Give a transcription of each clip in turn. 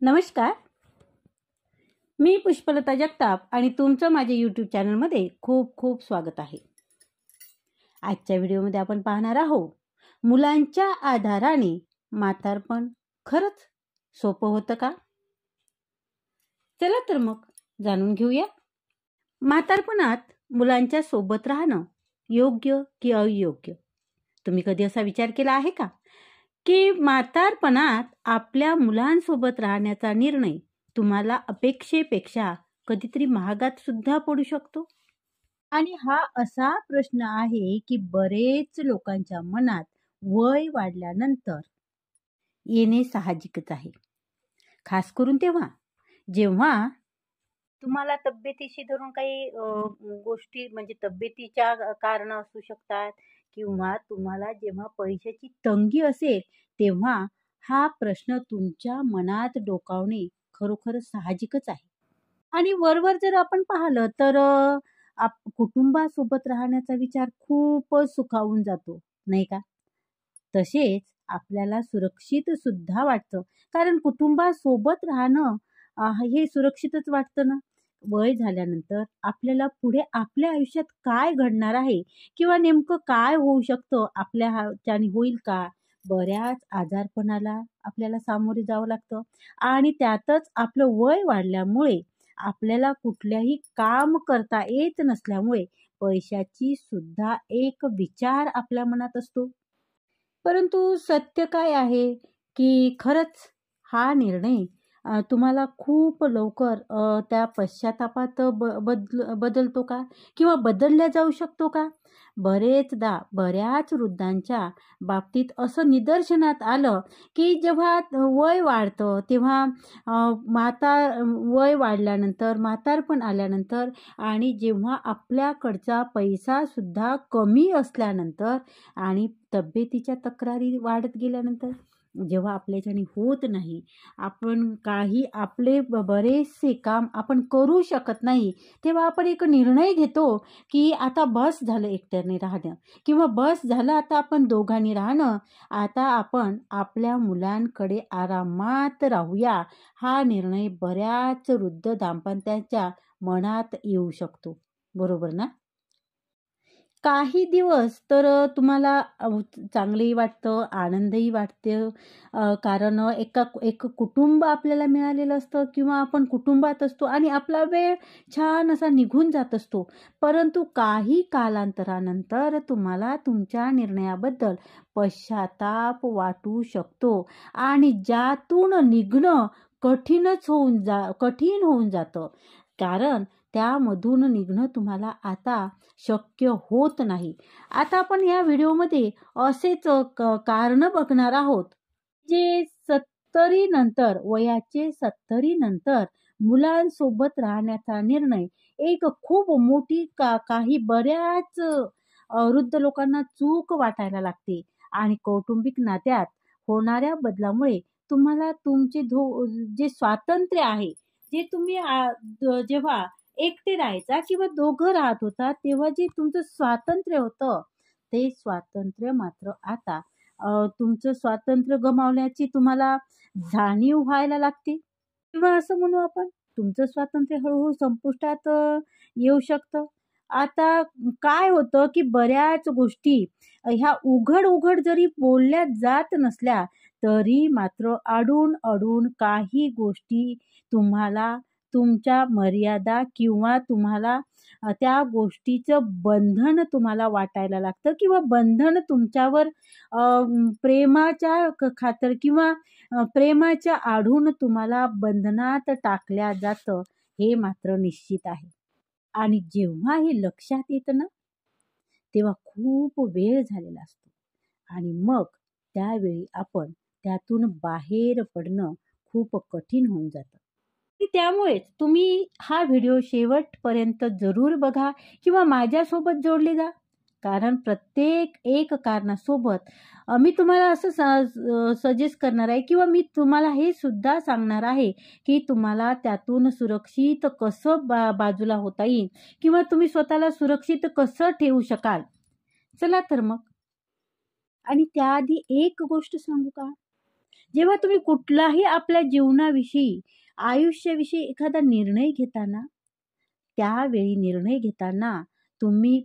नमस्कार. मी पुष्पलता जगताप आणि तुमचं माझ्या यूट्यूब चॅनलमध्ये खूप खूप स्वागत आहे. आजच्या व्हिडिओमध्ये आपण पाहणार आहोत, मुलांच्या आधाराने म्हातारपण खरंच सोपं होतं का? चला तर मग जाणून घेऊया. म्हातारपणात मुलांच्या सोबत राहणं योग्य की अयोग्य? तुम्ही कधी असा विचार केला आहे का की म्हातारपणात आपल्या मुलांसोबत राहण्याचा निर्णय तुम्हाला अपेक्षेपेक्षा कधीतरी महागात सुद्धा पडू शकतो? आणि हा असा प्रश्न आहे की बरेच लोकांच्या मनात वय वाढल्यानंतर येणे साहजिकच आहे. खास करून तेव्हा जेव्हा तुम्हाला तब्येतीशी धरून काही गोष्टी म्हणजे तब्येतीच्या कारण असू शकतात किंवा तुम्हाला जेव्हा पैशाची तंगी असेल तेव्हा हा प्रश्न तुमच्या मनात डोकावणे खरोखरच साहजिकच आहे. आणि वरवर जर आपण पाहिलं तर कुटुंबासोबत राहण्याचा विचार खूपच सुखावून जातो, नाही का? तसेच आपल्याला सुरक्षित सुद्धा वाटतं, कारण कुटुंबासोबत राहणं हे सुरक्षितच वाटतं ना. वय झाल्यानंतर आपल्याला पुढे आपल्या आयुष्यात काय घडणार आहे किंवा नेमकं काय होऊ शकतं, आपल्या ह्याच्याने होईल का, बऱ्याच आजारपणाला आपल्याला सामोरे जावं लागतं. आणि त्यातच आपलं वय वाढल्यामुळे आपल्याला कुठल्याही काम करता येत नसल्यामुळे पैशाची सुद्धा एक विचार आपल्या मनात असतो. परंतु सत्य काय आहे की खरंच हा निर्णय तुम्हाला खूप लवकर त्या पश्चातापात बदलतो का किंवा बदलल्या जाऊ शकतो का? बरेचदा बऱ्याच वृद्धांच्या बाबतीत असं निदर्शनात आलं की जेव्हा वय वाढतं तेव्हा वय वाढल्यानंतर म्हातारपण आल्यानंतर आणि जेव्हा आपल्याकडचा पैसा सुद्धा कमी असल्यानंतर आणि तब्येतीच्या तक्रारी वाढत गेल्यानंतर जेव्हा आपल्याच्याने होत नाही, आपण काही आपले बरेचसे काम आपण करू शकत नाही, तेव्हा आपण एक निर्णय घेतो की आता बस झालं एकट्याने राहणं किंवा बस झालं आता आपण दोघांनी राहणं, आता आपण आपल्या मुलांकडे आरामात राहूया. हा निर्णय बऱ्याच वृद्ध दाम्पत्याच्या मनात येऊ शकतो, बरोबर ना? काही दिवस तर तुम्हाला चांगलंही वाटतं, आनंदही वाटते, कारण एक कुटुंब आपल्याला मिळालेलं असतं किंवा आपण कुटुंबात असतो आणि आपला वेळ छान असा निघून जात असतो. परंतु काही कालांतरानंतर तुम्हाला तुमच्या निर्णयाबद्दल पश्चाताप वाटू शकतो आणि ज्यातून निघणं कठीण होऊन जातं, कारण त्यामधून निघणं तुम्हाला आता शक्य होत नाही. आता आपण या व्हिडिओमध्ये असेच कारण बघणार आहोत जे 70 नंतर, वयाचे 70 नंतर मुलांसोबत राहण्याचा निर्णय एक खूप मोठी काही बऱ्याच वृद्ध लोकांना चूक वाटायला लागते आणि कौटुंबिक नात्यात होणाऱ्या बदलामुळे तुम्हाला तुमचे जे स्वातंत्र्य आहे, जे तुम्ही जेव्हा एकटे राहायचा किंवा दोघं राहत होता तेव्हा जे तुमचं स्वातंत्र्य होतं, ते स्वातंत्र्य मात्र आता तुमचं स्वातंत्र्य गमावल्याची तुम्हाला जाणीव व्हायला लागते किंवा असं म्हणू आपण, तुमचं स्वातंत्र्य हळूहळू संपुष्टात येऊ शकतं. आता काय होतं की बऱ्याच गोष्टी ह्या उघड जरी बोलल्या जात नसल्या तरी मात्र अडून काही गोष्टी तुम्हाला तुमच्या मर्यादा किंवा तुम्हाला त्या गोष्टीचं बंधन तुम्हाला वाटायला लागतं किंवा बंधन तुमच्यावर प्रेमाच्या खातर किंवा प्रेमाच्या आढून तुम्हाला बंधनात टाकल्या जातं, हे मात्र निश्चित आहे. आणि जेव्हा हे लक्षात येतं ना, तेव्हा खूप वेळ झालेला असतो आणि मग त्यावेळी आपण त्यातून बाहेर पडणं खूप कठीण होऊन जातं. त्यामुळेच तुम्ही हा व्हिडिओ शेवटपर्यंत जरूर बघा किंवा माझ्यासोबत जोडले जा, कारण प्रत्येक एक कारणासोबत मी तुम्हाला असं सजेस्ट करणार आहे किंवा मी तुम्हाला हे सुद्धा सांगणार आहे की तुम्हाला त्यातून सुरक्षित कसं बाजूला होता येईल किंवा तुम्ही स्वतःला सुरक्षित कसं ठेवू शकाल. चला तर मग. आणि त्याआधी एक गोष्ट सांगू का, जेव्हा तुम्ही कुठलाही आपल्या जीवनाविषयी, आयुष्याविषयी एखादा निर्णय घेताना, त्यावेळी निर्णय घेताना तुम्ही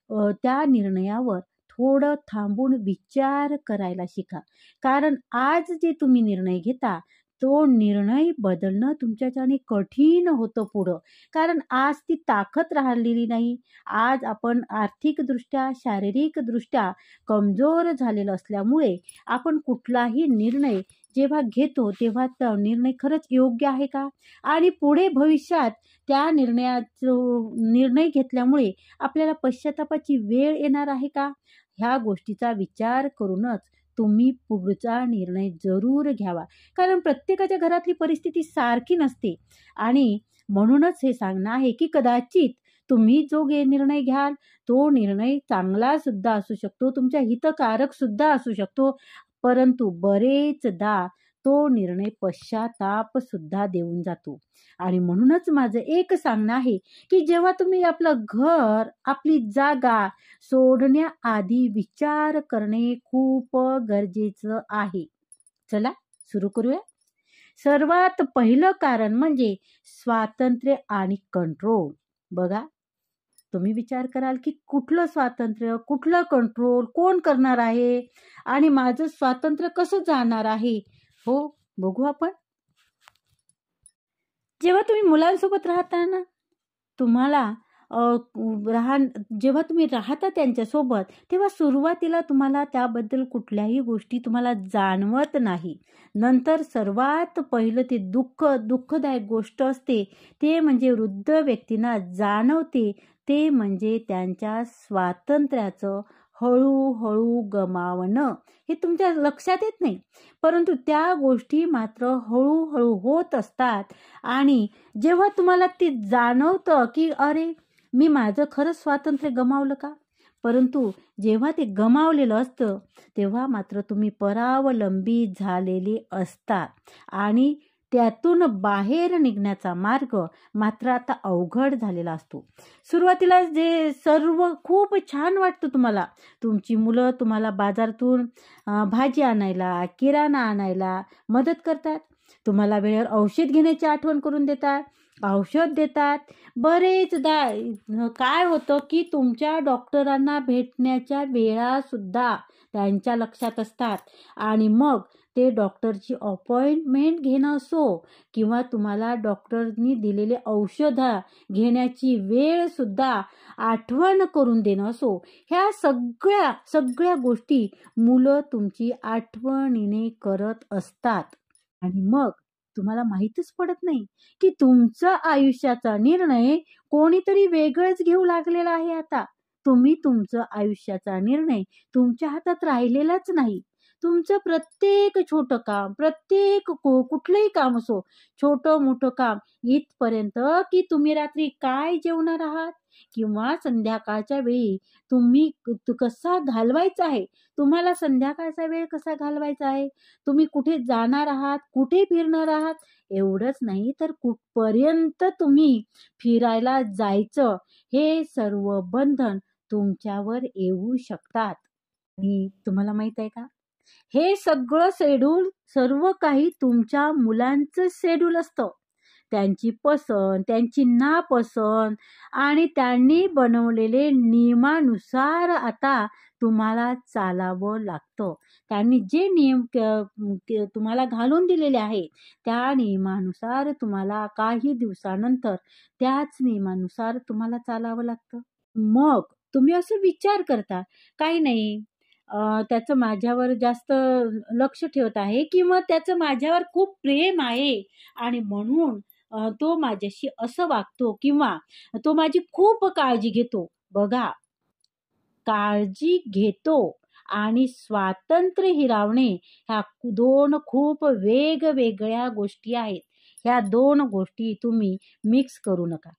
त्या निर्णयावर थोडं थांबून विचार करायला शिका. कारण आज जे तुम्ही निर्णय घेता, तो निर्णय बदलणं तुमच्याच्याने कठीण होतं पुढं. कारण आज ती ताकद राहिलेली नाही. आज आपण आर्थिकदृष्ट्या, शारीरिकदृष्ट्या कमजोर झालेलो असल्यामुळे आपण कुठलाही निर्णय जेव्हा घेतो, तेव्हा तो निर्णय खरंच योग्य आहे का? आणि पुढे भविष्यात त्या निर्णय घेतल्यामुळे आपल्याला पश्चात्तापाची वेळ येणार आहे का? ह्या गोष्टीचा विचार करूनच तुम्ही पुढचा निर्णय जरूर घ्यावा. कारण प्रत्येकाच्या घरातली परिस्थिती सारखी नसते आणि म्हणूनच हे सांगणं आहे, की कदाचित तुम्ही जो निर्णय घ्याल, तो निर्णय चांगला सुद्धा असू शकतो, तुमच्या हितकारक सुद्धा असू शकतो. परंतु बरेचदा तो निर्णय पश्चाताप सुद्धा देऊन जातो. आणि म्हणूनच माझं एक सांगणं आहे, की जेव्हा तुम्ही आपलं घर, आपली जागा सोडण्याआधी विचार करणे खूप गरजेचं आहे. चला सुरू करूया. सर्वात पहिलं कारण म्हणजे स्वातंत्र्य आणि कंट्रोल. बघा, तुम्ही विचार कराल, की कुठलं स्वातंत्र्य, कुठलं कंट्रोल, कोण करणार आहे आणि माझं स्वातंत्र्य कसं जाणार आहे? हो, बघू आपण. जेव्हा तुम्ही मुलांसोबत राहता ना, तुम्हाला अ, जेव्हा तुम्ही राहता त्यांच्यासोबत, तेव्हा सुरुवातीला तुम्हाला त्याबद्दल कुठल्याही गोष्टी तुम्हाला जाणवत नाही. नंतर सर्वात पहिलं ते दुःखदायक गोष्ट असते, ते म्हणजे वृद्ध व्यक्तींना जाणवते, ते म्हणजे त्यांच्या स्वातंत्र्याचं हळू गमावणं. हे तुमच्या लक्षात येत नाही. परंतु त्या गोष्टी मात्र हळू होत असतात आणि जेव्हा तुम्हाला ते जाणवतं, की अरे, मी माझं खरंच स्वातंत्र्य गमावलं का? परंतु जेव्हा ते गमावलेलं असतं, तेव्हा मात्र तुम्ही परावलंबी झालेले असतात आणि त्यातून बाहेर निघण्याचा मार्ग मात्र आता अवघड झालेला असतो. सुरुवातीला जे सर्व खूप छान वाटतं तुम्हाला. तुमची मुलं तुम्हाला बाजारातून भाजी आणायला, किराणा आणायला मदत करतात. तुम्हाला वेळेवर औषध घेण्याची आठवण करून देतात, औषध देतात. बरेचदा काय होतं, की तुमच्या डॉक्टरांना भेटण्याच्या वेळासुद्धा त्यांच्या लक्षात असतात आणि मग ते डॉक्टरची अपॉइंटमेंट घेणं असो किंवा तुम्हाला डॉक्टरनी दिलेले औषधं घेण्याची वेळसुद्धा आठवण करून देणं असो, ह्या सगळ्या गोष्टी मुलं तुमची आठवणीने करत असतात. आणि मग तुम्हाला माहीतच पडत नाही, की तुमचा आयुष्याचा निर्णय कोणीतरी वेगळंच घेऊ लागलेला आहे आता. तुम्ही तुमचं आयुष्याचा निर्णय तुमच्या हातात राहिलेलाच नाही. तुमचं प्रत्येक छोटं काम, प्रत्येक कुठलंही काम असो, छोटं-मोठं काम इथपर्यंत, की तुम्ही रात्री काय जेवणार आहात किंवा संध्याकाळच्या वेळी तुम्ही कसा घालवायचा आहे. तुम्हाला संध्याकाळचा वेळ कसा घालवायचा आहे, तुम्ही कुठे जाणार आहात, कुठे फिरणार आहात, एवढंच नाही तर कुठपर्यंत तुम्ही फिरायला जायचं, हे सर्व बंधन तुमच्यावर येऊ शकतात. आणि तुम्हाला माहित आहे का, हे सगळं शेड्यूल सर्व काही तुमच्या मुलांचं शेड्यूल असतं. त्यांची पसंत, त्यांची नापसंत आणि त्यांनी बनवलेले नियमानुसार आता तुम्हाला चालावं लागतं. त्यांनी जे नियम तुम्हाला घालून दिलेले आहेत, त्या नियमानुसार तुम्हाला काही दिवसानंतर त्याच नियमानुसार तुम्हाला चालावं लागतं. मग तुम्ही असं विचार करता, काही नाही, त्याचं माझ्यावर जास्त लक्ष ठेवत आहे किंवा त्याचं माझ्यावर खूप प्रेम आहे आणि म्हणून तो माझ्याशी असं वागतो किंवा तो माझी खूप काळजी घेतो. बघा, काळजी घेतो आणि स्वातंत्र्य हिरावणे ह्या दोन खूप वेगवेगळ्या गोष्टी आहेत. ह्या दोन गोष्टी तुम्ही मिक्स करू नका.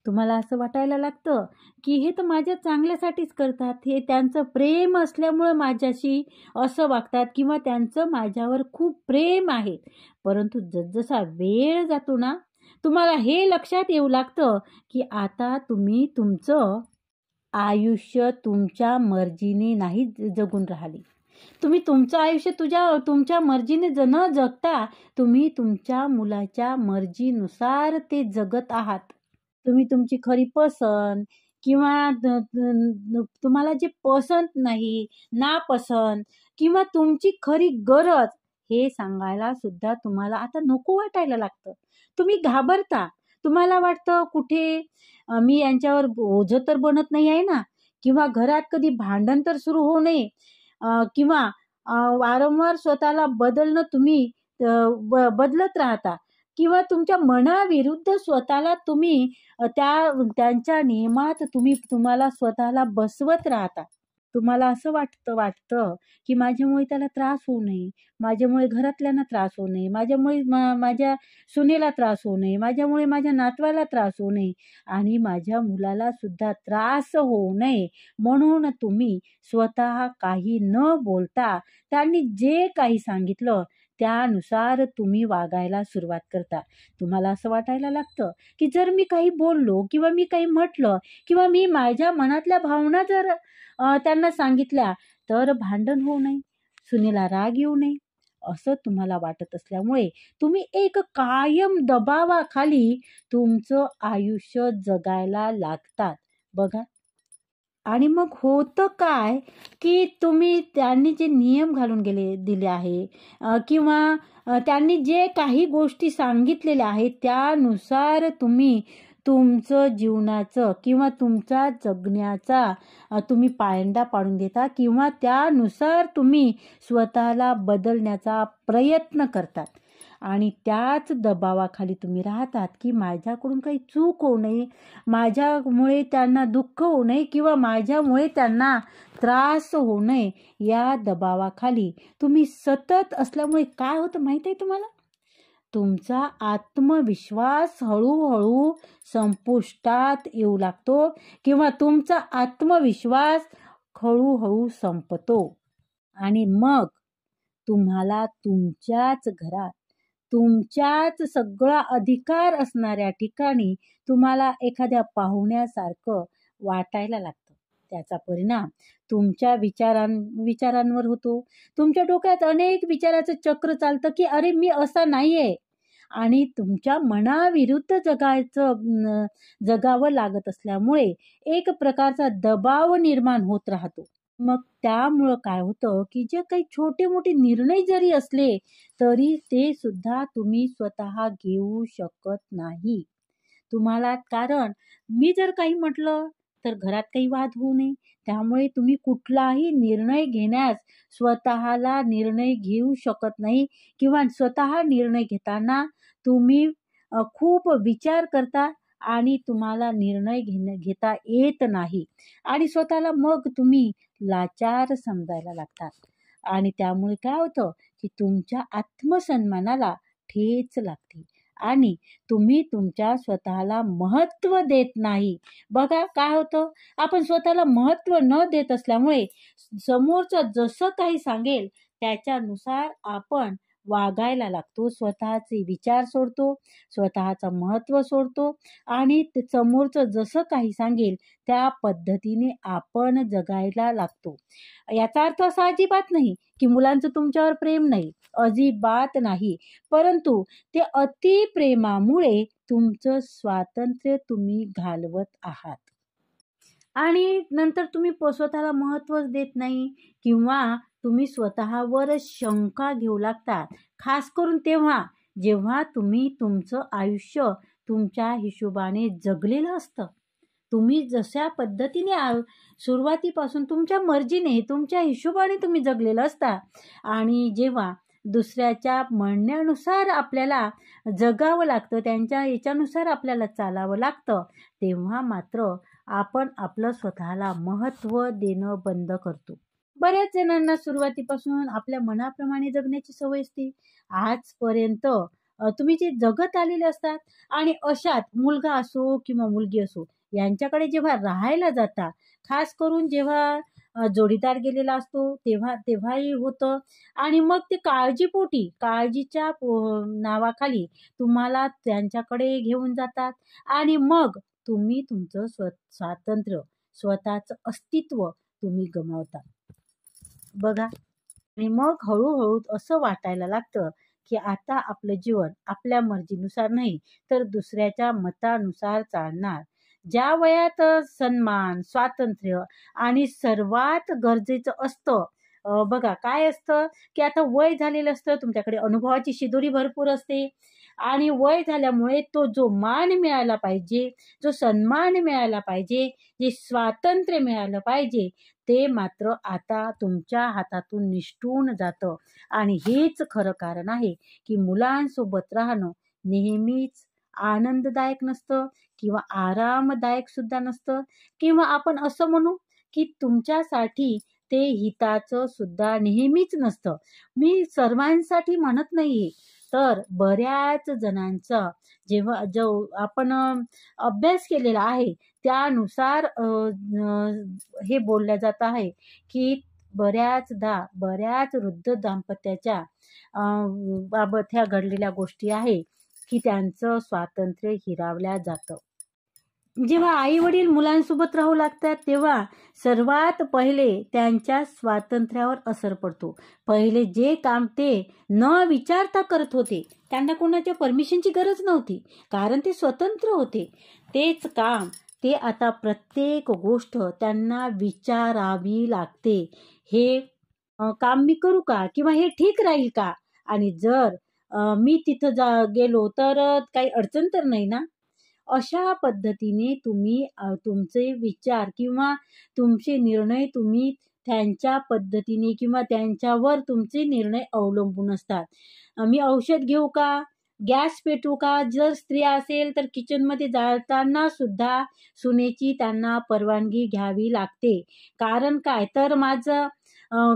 तुम्हाला असं वाटायला लागतं, की हे तर माझ्या चांगल्यासाठीच करतात. हे त्यांचं प्रेम असल्यामुळं माझ्याशी असं वागतात किंवा त्यांचं माझ्यावर खूप प्रेम आहे. परंतु जसजसा वेळ जातो ना, तुम्हाला हे लक्षात येऊ लागतं, की आता तुम्ही तुमचं आयुष्य तुमच्या मर्जीने नाही जगून राहिले. तुम्ही तुमचं आयुष्य तुमच्या मर्जीने न जगता तुम्ही तुमच्या मुलाच्या मर्जीनुसार ते जगत आहात. तुम्ही तुमची खरी पसंत किंवा तुम्हाला जे पसंत नाही, नापसंत किंवा तुमची खरी गरज हे सांगायला सुद्धा तुम्हाला आता नको वाटायला लागतं. तुम्ही घाबरता. तुम्हाला वाटतं कुठे मी यांच्यावर ओझं तर बनत नाही आहे ना? किंवा घरात कधी भांडण तर सुरू होऊ नये किंवा वारंवार स्वतःला बदलणं तुम्ही बदलत राहता किंवा तुमच्या मनाविरुद्ध स्वतःला तुम्ही त्यांच्या नियमात तुम्हाला स्वतःला बसवत राहता. तुम्हाला असं वाटतं, की माझ्यामुळे त्याला त्रास होऊ नये, माझ्यामुळे घरातल्यांना त्रास होऊ नये, माझ्यामुळे माझ्या सुनेला त्रास होऊ नये, माझ्यामुळे माझ्या नातवाला त्रास होऊ नये आणि माझ्या मुलाला सुद्धा त्रास होऊ नये म्हणून तुम्ही स्वतः काही न बोलता त्यांनी जे काही सांगितलं त्यानुसार तुम्ही वागायला सुरुवात करता. तुम्हाला असं वाटायला लागतं, की जर मी काही बोललो किंवा मी काही म्हटलं किंवा मी माझ्या मनातल्या भावना जर त्यांना सांगितल्या तर भांडण होऊ नये, सुनेला राग येऊ नये, असं तुम्हाला वाटत असल्यामुळे तुम्ही एक कायम दबावाखाली तुमचं आयुष्य जगायला लागतात. बघा. आणि मग होतं काय, की त्यांनी जे नियम घालून दिले आहे किंवा त्यांनी जे काही गोष्टी सांगितलेल्या आहेत त्यानुसार तुम्ही तुमचं जीवनाचं किंवा तुमच्या जगण्याचा तुम्ही पायंडा पाडून देता किंवा त्यानुसार तुम्ही स्वतःला बदलण्याचा प्रयत्न करतात. आणि त्याच दबावाखाली तुम्ही राहतात, की माझ्याकडून काही चूक होऊ नये, माझ्यामुळे त्यांना दुःख होऊ नये किंवा माझ्यामुळे त्यांना त्रास होऊ नये, या दबावाखाली तुम्ही सतत असल्यामुळे काय होतं माहीत आहे तुम्हाला? तुमचा आत्मविश्वास हळूहळू संपुष्टात येऊ लागतो किंवा तुमचा आत्मविश्वास हळूहळू संपतो आणि मग तुम्हाला तुमच्याच घरात तुमच्याच सगळा अधिकार असणाऱ्या ठिकाणी तुम्हाला एखाद्या पाहुण्यासारखं वाटायला लागतं. त्याचा परिणाम तुमच्या विचारांवर होतो. तुमच्या डोक्यात अनेक विचाराचं चक्र चालतं, की अरे मी असा नाहीये आणि तुमच्या मनाविरुद्ध जगावं लागत असल्यामुळे एक प्रकारचा दबाव निर्माण होत राहतो. मग त्यामुळं काय होतं, की जे काही छोटे-मोठे निर्णय जरी असले, तरी ते सुद्धा तुम्ही स्वतः घेऊ शकत नाही. तुम्हाला कारण मी जर काही म्हटलं, तर घरात काही वाद होऊ नये. त्यामुळे तुम्ही कुठलाही निर्णय घेण्यास स्वतःला निर्णय घेऊ शकत नाही किंवा स्वतः निर्णय घेताना तुम्ही खूप विचार करता आणि तुम्हाला निर्णय घेता येत नाही आणि स्वतःला मग तुम्ही लाचार समजायला लागतात आणि त्यामुळे काय होतं, की तुमच्या आत्मसन्मानाला ठेच लागते आणि तुम्ही तुमच्या स्वतःला महत्त्व देत नाही. बघा काय होतं, आपण स्वतःला महत्त्व न देत असल्यामुळे समोरचं जसं काही सांगेल त्याच्यानुसार आपण वागायला लागतो. स्वतःचे विचार सोडतो, स्वतःचं महत्त्व सोडतो आणि समोरचं जसं काही सांगेल त्या पद्धतीने आपण जगायला लागतो. याचा अर्थ असा अजिबात नाही, की मुलांचं तुमच्यावर प्रेम नाही. अजिबात नाही. परंतु ते अतिप्रेमामुळे तुमचं स्वातंत्र्य तुम्ही घालवत आहात. आणि नंतर तुम्ही स्वतःला महत्त्वच देत नाही किंवा तुम्ही स्वतःवर शंका घेऊ लागतात. खास करून तेव्हा, जेव्हा तुम्ही तुमचं आयुष्य तुमच्या हिशोबाने जगलेलं असतं. तुम्ही जशा पद्धतीने सुरुवातीपासून तुमच्या मर्जीने, तुमच्या हिशोबाने तुम्ही जगलेलं असता आणि जेव्हा दुसऱ्याच्या म्हणण्यानुसार आपल्याला जगावं लागतं, त्यांच्या याच्यानुसार आपल्याला चालावं लागतं, तेव्हा मात्र आपण आपलं स्वतःला महत्त्व देणं बंद करतो. बऱ्याच जणांना सुरुवातीपासून आपल्या मनाप्रमाणे जगण्याची सवय असते. आजपर्यंत तुम्ही जे जगत आलेले असतात आणि अशात मुलगा असो किंवा मुलगी असो, यांच्याकडे जेव्हा राहायला जाता, खास करून जेव्हा जोडीदार गेलेला असतो तेव्हाही होतं आणि मग ते काळजीच्या नावाखाली तुम्हाला त्यांच्याकडे घेऊन जातात आणि मग तुम्ही तुमचं स्वातंत्र्य, स्वतःचं अस्तित्व तुम्ही गमावता. बघा, आणि मग हळूहळू असं वाटायला लागतं, की आता आपलं जीवन आपल्या मर्जीनुसार नाही, तर दुसऱ्याच्या मतानुसार चालणार. ज्या वयात सन्मान, स्वातंत्र्य आणि सर्वात गरजेचं असतं, बघा काय असतं, की आता वय झालेलं असतं, तुमच्याकडे अनुभवाची शिदोरी भरपूर असते आणि वय झाल्यामुळे तो जो मान मिळाला पाहिजे, जो सन्मान मिळाला पाहिजे, जे स्वातंत्र्य मिळालं पाहिजे, ते मात्र आता तुमच्या हातातून निसटून जातं. आणि हेच खरं कारण आहे, की मुलांसोबत राहणं नेहमीच आनंददायक नसतं किंवा आरामदायक सुद्धा नसतं किंवा आपण असं म्हणू, की तुमच्यासाठी ते हिताचं सुद्धा नेहमीच नसतं. मी सर्वांसाठी म्हणत नाहीये, तर बऱ्याच जणांचा जेव्हा जो आपण अभ्यास केलेला आहे, त्यानुसार हे बोललं जात आहे, की बऱ्याचदा बऱ्याच वृद्ध दाम्पत्याच्या बाबत ह्या घडलेल्या गोष्टी आहे, की त्यांचं स्वातंत्र्य हिरावल्या जातं. जेव्हा आई-वडील मुलांसोबत राहू लागतात, तेव्हा सर्वात पहिले त्यांच्या स्वातंत्र्यावर असर पडतो. पहिले जे काम ते न विचारता करत होते, त्यांना कोणाच्या परमिशनची गरज नव्हती, कारण ते स्वतंत्र होते. तेच काम ते आता प्रत्येक गोष्ट त्यांना विचारावी लागते. हे काम मी करू का? किंवा हे ठीक राहील का? आणि जर मी तिथं गेलो तर काही अडचण तर नाही ना? अशा पद्धतीने तुम्ही तुमचे विचार किंवा तुमचे निर्णय तुम्ही त्यांच्या पद्धतीने किंवा त्यांच्यावर तुमचे निर्णय अवलंबून असतात. मी औषध घेऊ का? गॅस पेटवू का? जर स्त्रिया असेल तर किचनमध्ये जाताना सुद्धा सुनेची त्यांना परवानगी घ्यावी लागते. कारण काय? तर माझं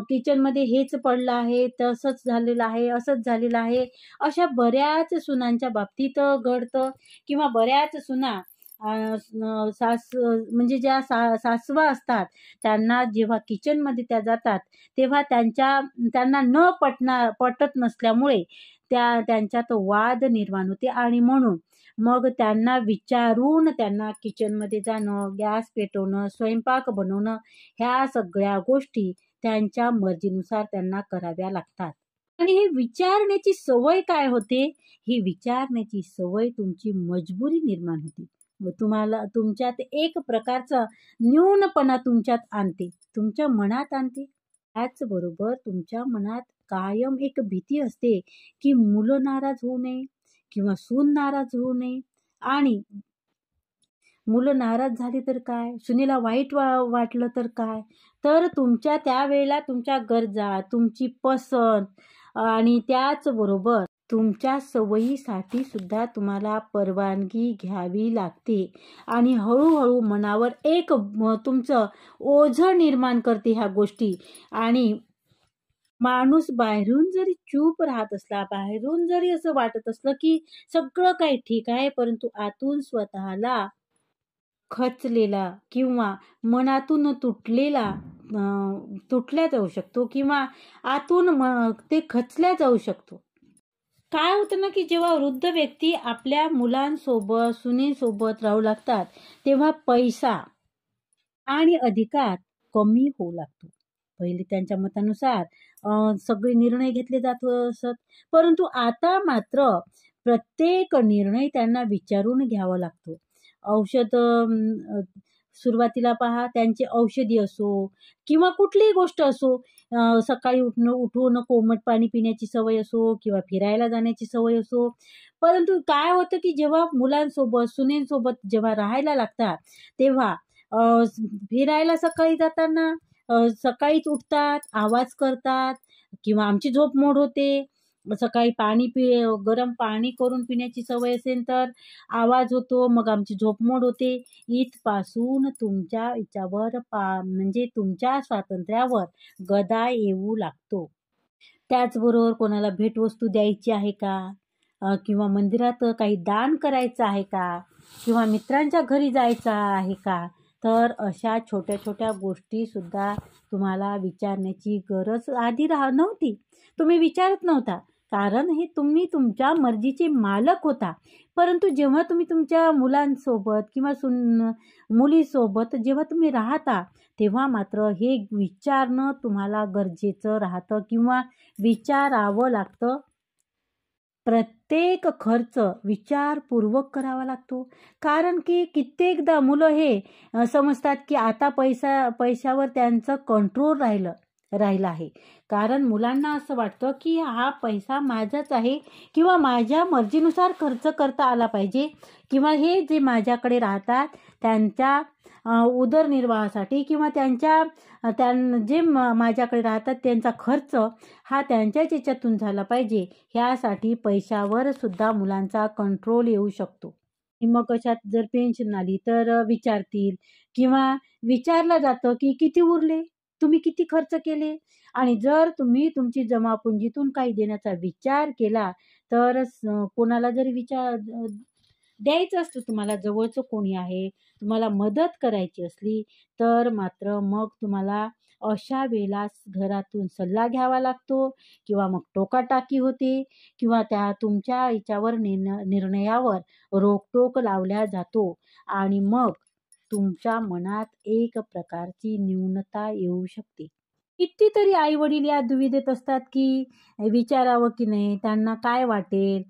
किचनमध्ये हेच पडलं आहे, तसंच झालेलं आहे, असंच झालेलं आहे. अशा बऱ्याच सुनांच्या बाबतीत घडतं किंवा बऱ्याच सुना म्हणजे ज्या सासवा असतात, त्यांना जेव्हा किचनमध्ये त्या जातात, तेव्हा त्यांना पटत नसल्यामुळे त्यांच्यात वाद निर्माण होते आणि म्हणून मग त्यांना विचारून त्यांना किचनमध्ये जाणं, गॅस पेटवणं, स्वयंपाक बनवणं, ह्या सगळ्या गोष्टी त्यांच्या मर्जीनुसार त्यांना कराव्या लागतात. आणि हे विचारण्याची सवय काय होते? ही विचारण्याची सवय तुमची मजबुरी निर्माण होते. व तुम्हाला तुमच्यात एक प्रकारचा न्यूनपणा तुमच्यात आणते, तुमच्या मनात आणते. त्याचबरोबर तुमच्या मनात कायम एक भीती असते, की मुलं नाराज होऊ नये किंवा सून नाराज होऊ नये आणि मुलं नाराज झाली तर काय? सुनेला वाईट वाटलं तर काय? तर तुमच्या त्यावेळेला तुमच्या गरजा, तुमची पसंत आणि त्याचबरोबर तुमच्या सवयीसाठी सुद्धा तुम्हाला परवानगी घ्यावी लागते आणि हळू मनावर एक तुमचं ओझं निर्माण करते ह्या गोष्टी आणि माणूस बाहेरून जरी चूप राहत असला, बाहेरून जरी असं वाटत असलं, की सगळं काही ठीक आहे, परंतु आतून स्वतःला खचलेला किंवा मनातून तुटल्या जाऊ शकतो किंवा आतून ते खचल्या जाऊ शकतो. काय होतं ना, की जेव्हा वृद्ध व्यक्ती आपल्या मुलांसोबत, सुनेसोबत राहू लागतात, तेव्हा पैसा आणि अधिकार कमी होऊ लागतो. पहिले त्यांच्या मतानुसार सगळे निर्णय घेतले जात असत. परंतु आता मात्र प्रत्येक निर्णय त्यांना विचारून घ्यावा लागतो. औषध सुरुवातीला पहा त्यांची औषधी असो किंवा कुठलीही गोष्ट असो, सकाळी उठून कोमट पाणी पिण्याची सवय असो किंवा फिरायला जाण्याची सवय असो. परंतु काय होतं, की जेव्हा मुलांसोबत, सुनेंसोबत जेव्हा राहायला लागतात, तेव्हा फिरायला सकाळी जाताना सकाळीच उठतात, आवाज करतात किंवा आमची झोप मोड होते. सकाळी गरम पाणी करून पिण्याची सवय असेल तर आवाज होतो, मग आमची झोप मोड होते. इथपासून तुमच्या याच्यावर म्हणजे तुमच्या स्वातंत्र्यावर गदा येऊ लागतो. त्याचबरोबर कोणाला भेटवस्तू द्यायची आहे का? किंवा मंदिरात काही दान करायचं आहे का? किंवा मित्रांच्या घरी जायचं आहे का? तर अशा छोट्या-छोट्या गोष्टीसुद्धा तुम्हाला विचारण्याची गरज आधी नव्हती. तुम्ही विचारत नव्हता. कारण हे तुम्ही तुमच्या मर्जीचे मालक होता. परंतु जेव्हा तुम्ही तुमच्या मुलांसोबत किंवा मुलीसोबत जेव्हा तुम्ही राहता, तेव्हा मात्र हे विचारणं तुम्हाला गरजेचं राहतं किंवा विचारावं लागतं. प्रत्येक खर्च विचारपूर्वक करावा लागतो. कारण की कित्येकदा मुलं हे समजतात की आता पैशावर त्यांचं कंट्रोल राहिलं आहे. कारण मुलांना असं वाटतं की हा पैसा माझाच आहे किंवा माझ्या मर्जीनुसार खर्च करता आला पाहिजे किंवा हे जे माझ्याकडे राहतात त्यांच्या उदरनिर्वाहासाठी किंवा जे माझ्याकडे राहतात त्यांचा खर्च हा त्यांच्याच याच्यातून झाला पाहिजे. ह्यासाठी पैशावर सुद्धा मुलांचा कंट्रोल येऊ शकतो. मग कशात जर पेन्शन आली तर विचारतील किंवा विचारलं जातं की किती उरले? तुम्ही किती खर्च केले? आणि जर तुम्ही तुमची जमापुंजीतून काही देण्याचा विचार केला तर कोणाला जरी द्यायचं असतं, तुम्हाला जवळचं कोणी आहे, तुम्हाला मदत करायची असली तर मात्र मग तुम्हाला अशा वेळेला घरातून सल्ला घ्यावा लागतो किंवा मग टोकाटाकी होते किंवा त्या तुमच्या याच्यावर निर्णयावर रोकटोक लावल्या जातो आणि मग तुमच्या मनात एक प्रकारची न्यूनता येऊ शकते. कितीतरी आई वडील या दुविधेत असतात की विचारावं की नाही, त्यांना काय वाटेल,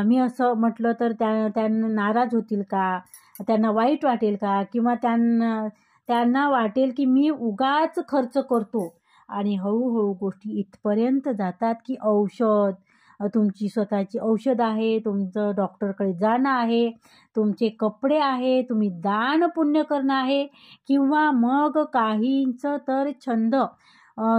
मी असं म्हटलं तर त्यांना नाराज होतील का, त्यांना वाईट वाटेल का किंवा त्यांना वाटेल की मी उगाच खर्च करतो. आणि हळूहळू गोष्टी इथपर्यंत जातात की तुमची स्वतःची औषध आहे, तुमचं डॉक्टरकडे जाणं आहे, तुमचे कपडे आहे, तुम्ही दान पुण्य करणं आहे किंवा मग काहींचं तर छंद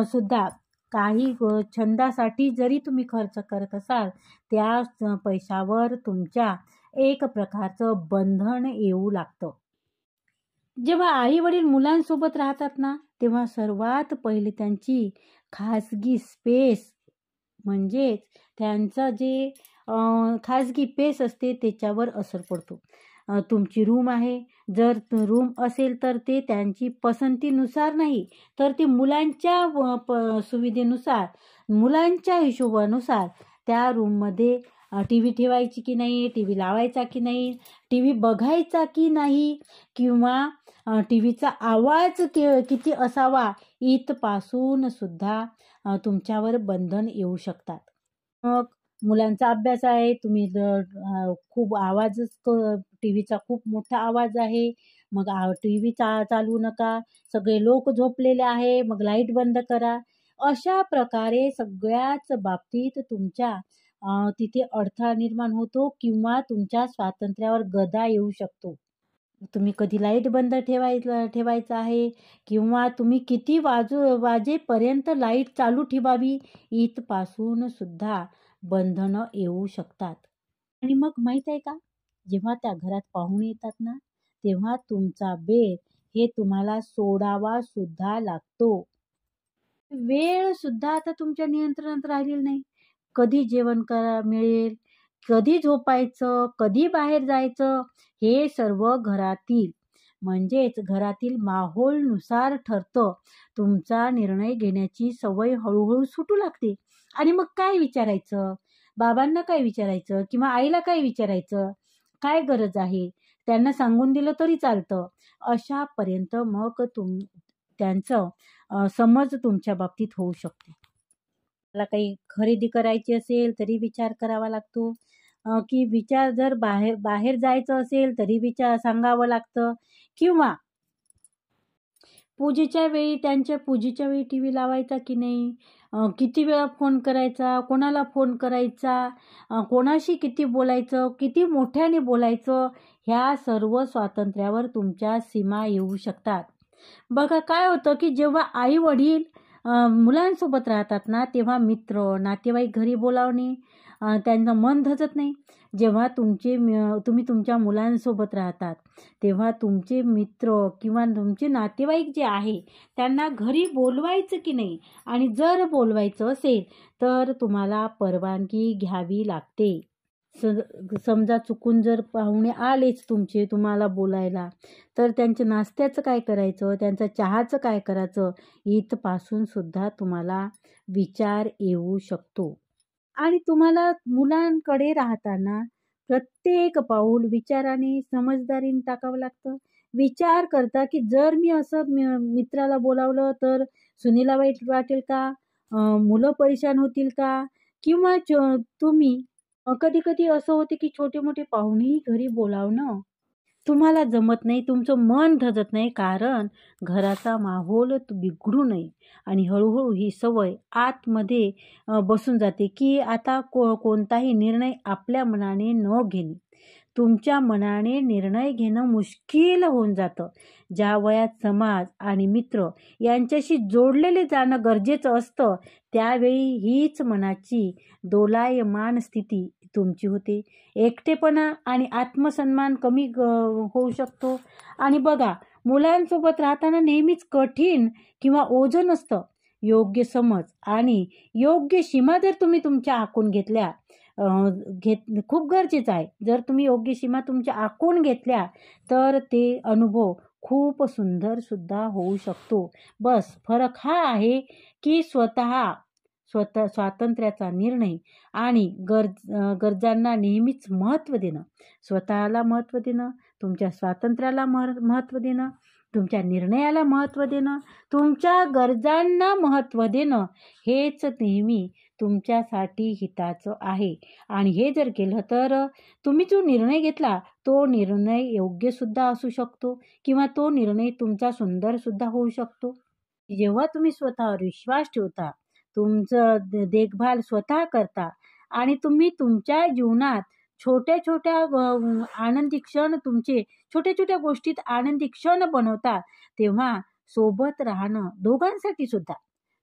सुद्धा काही छंदासाठी जरी तुम्ही खर्च करत असाल त्या पैशावर तुमच्या एक प्रकारचं बंधन येऊ लागतं. जेव्हा आई वडील मुलांसोबत राहतात ना, तेव्हा सर्वात पहिले त्यांची खाजगी स्पेस म्हणजेच त्यांचं जे खाजगी पेस असते त्याच्यावर असर पडतो. तुमची रूम आहे, जर रूम असेल तर ते त्यांची पसंतीनुसार नाही तर ते मुलांच्या सुविधेनुसार, मुलांच्या हिशोबानुसार त्या रूममध्ये TV ठेवायची की नाही, TV लावायचा की नाही, TV बघायचा की नाही किंवा TVचा आवाज किती असावा इथपासून सुद्धा तुमच्यावर बंधन येऊ शकतात. मग मुलांचा अभ्यास आहे, तुम्ही खूप TVचा खूप मोठा आवाज आहे, मग TV चालवू नका, सगळे लोक झोपलेले आहे, मग लाईट बंद करा. अशा प्रकारे सगळ्याच बाबतीत तुमच्या तिथे अडथळा निर्माण होतो किंवा तुमच्या स्वातंत्र्यावर गदा येऊ शकतो. तुम्ही कधी लाईट बंद ठेवायचं आहे किंवा तुम्ही किती वाजेपर्यंत लाईट चालू ठेवावी इथपासून सुद्धा बंधनं येऊ शकतात. आणि मग माहित आहे का, जेव्हा त्या घरात पाहुणे येतात ना, तेव्हा तुमचा बेत हे तुम्हाला सोडावा सुद्धा लागतो. वेळ सुद्धा आता तुमच्या नियंत्रणात राहिलेली नाही. कधी जेवण मिळेल, कधी झोपायचं, कधी बाहेर जायचं, हे सर्व घरातील माहोलनुसार ठरतं. तुमचा निर्णय घेण्याची सवय हळूहळू सुटू लागते. आणि मग काय विचारायचं? बाबांना काय विचारायचं किंवा आईला काय विचारायचं? काय गरज आहे? त्यांना सांगून दिलं तरी चालतं. अशापर्यंत मग त्यांचं समज तुमच्या बाबतीत होऊ शकते. मला काही खरेदी करायची असेल तरी विचार करावा लागतो की जर बाहेर जायचं असेल तरी सांगावं लागतं किंवा त्यांच्या पूजेच्या वेळी TV लावायचा की नाही, किती वेळा फोन करायचा, कोणाला फोन करायचा, कोणाशी किती बोलायचं, किती मोठ्याने बोलायचं, ह्या सर्व स्वातंत्र्यावर तुमच्या सीमा येऊ शकतात. बघा काय होतं की जेव्हा आई वडील मुलांसोबत राहतात ना, तेव्हा मित्र नातेवाईक घरी बोलावणे त्यांचं मन धजत नाही. जेव्हा तुम्ही तुमच्या मुलांसोबत राहतात तेव्हा तुमचे मित्र किंवा तुमचे नातेवाईक जे आहे त्यांना घरी बोलवायचं की नाही, आणि जर बोलवायचं असेल तर तुम्हाला परवानगी घ्यावी लागते. समजा चुकून जर पाहुणे आलेच तुम्हाला बोलायला, तर त्यांच्या नाश्त्याचं काय करायचं, त्यांच्या चहाचं काय करायचं, इथपासून सुद्धा तुम्हाला विचार येऊ शकतो. आणि तुम्हाला मुलांकडे राहताना प्रत्येक पाऊल विचाराने, समजदारीने टाकावं लागतं. विचार करता, की जर मी असं मित्राला बोलावलं तर सुनीला वाईट वाटेल का? मुलं परेशान होतील का? किंवा तुम्ही कधी-कधी असं होते, की छोटे-मोठे पाहुणेही घरी बोलावणं तुम्हाला जमत नाही, तुमचं मन धजत नाही, कारण घराचा माहोल बिघडू नये आणि हळू-हळू ही सवय आतमध्ये बसून जाते, की आता कोणताही निर्णय आपल्या मनाने न घेणे. तुमच्या मनाने निर्णय घेणं मुश्कील होऊन जातं. ज्या वयात समाज आणि मित्र यांच्याशी जोडलेले जाणं गरजेचं असतं, त्यावेळी हीच मनाची दोलायमान स्थिती तुमची होते. एकटेपणा आणि आत्मसन्मान कमी होऊ शकतो. आणि बघा, मुलांसोबत राहताना नेहमीच कठीण किंवा ओझं नसतं. योग्य समज आणि योग्य सीमा जर तुम्ही तुमच्या आखून घेतल्या खूप गरजेचं आहे. जर तुम्ही योग्य सीमा तुमच्या आखून घेतल्या तर ते अनुभव खूप सुंदर सुद्धा होऊ शकतो. बस फरक हा आहे की स्वातंत्र्याचा निर्णय आणि गरजांना नेहमीच महत्त्व देणं. स्वतःला महत्त्व देणं, तुमच्या स्वातंत्र्याला महत्त्व देणं, तुमच्या निर्णयाला महत्त्व देणं, तुमच्या गरजांना महत्त्व देणं हेच नेहमी तुमच्यासाठी हिताचं आहे. आणि हे जर केलं तर तुम्ही जो निर्णय घेतला तो निर्णय योग्यसुद्धा असू शकतो किंवा तो निर्णय तुमचा सुंदरसुद्धा होऊ शकतो. जेव्हा तुम्ही स्वतःवर विश्वास ठेवता, तुमचं देखभाल स्वतः करता आणि तुम्ही तुमच्या जीवनात छोट्या-छोट्या आनंदी क्षण तुमचे छोट्या-छोट्या गोष्टीत आनंदी क्षण बनवता, तेव्हा सोबत राहणं दोघांसाठी सुद्धा,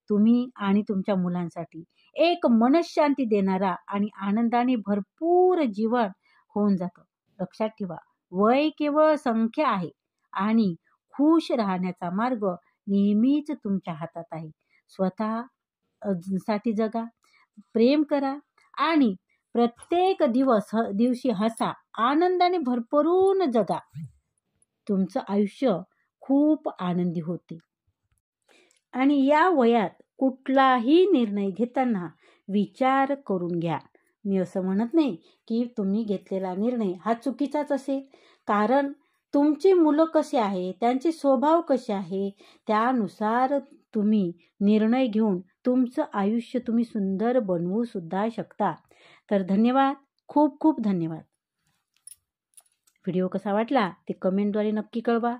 तुम्ही आणि तुमच्या मुलांसाठी एक मनःशांती देणारा आणि आनंदाने भरपूर जीवन होऊन जातं. लक्षात ठेवा, वय केवळ संख्या आहे आणि खुश राहण्याचा मार्ग नेहमीच तुमच्या हातात आहे. स्वतः साठी जगा, प्रेम करा आणि प्रत्येक दिवशी हसा, आनंदाने भरभरून जगा. तुमचं आयुष्य खूप आनंदी होते. आणि या वयात कुठलाही निर्णय घेताना विचार करून घ्या. मी असं म्हणत नाही की तुम्ही घेतलेला निर्णय हा चुकीचाच असेल, कारण तुमची मुलं कशी आहे, त्यांचे स्वभाव कसे आहे, त्यानुसार तुम्ही निर्णय घेऊन तुमचं आयुष्य तुम्ही सुंदर बनवू सुद्धा शकता. तर धन्यवाद, खूप खूप धन्यवाद. व्हिडिओ कसा वाटला ते कमेंटद्वारे नक्की कळवा.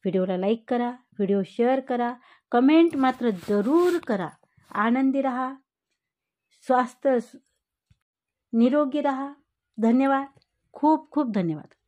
व्हिडिओला लाईक करा, व्हिडिओ शेअर करा, कमेंट मात्र जरूर करा. आनंदी रहा, निरोगी रहा. धन्यवाद, खूप खूप धन्यवाद.